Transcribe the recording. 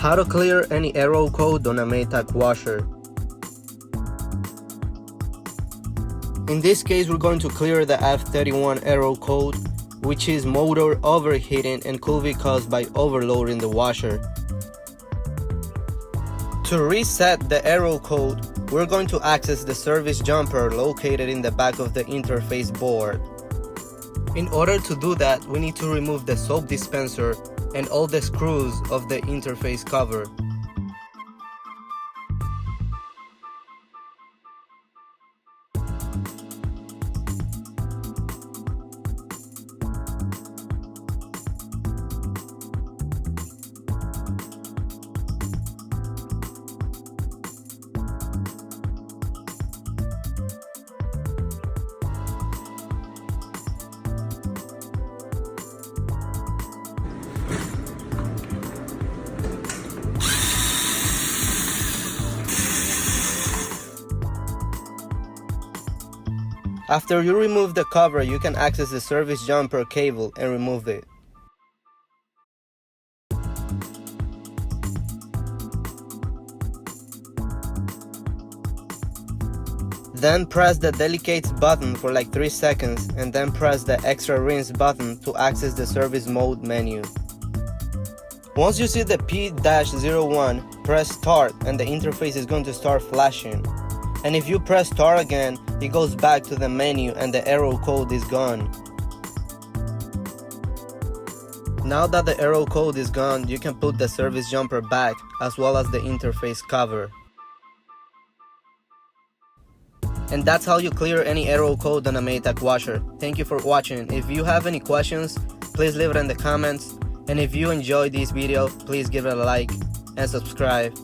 How to clear any error code on a Maytag washer. In this case, we're going to clear the F31 error code, which is motor overheating and could be caused by overloading the washer. To reset the error code, we're going to access the service jumper located in the back of the interface board. In order to do that, we need to remove the soap dispenser and all the screws of the interface cover. After you remove the cover, you can access the service jumper cable and remove it. Then press the delicate button for like 3 seconds and then press the extra rinse button to access the service mode menu. Once you see the P-01, press start and the interface is going to start flashing. And if you press start again, it goes back to the menu and the error code is gone. Now that the error code is gone, you can put the service jumper back as well as the interface cover. And that's how you clear any error code on a Maytag washer. Thank you for watching. If you have any questions, please leave it in the comments. And if you enjoyed this video, please give it a like and subscribe.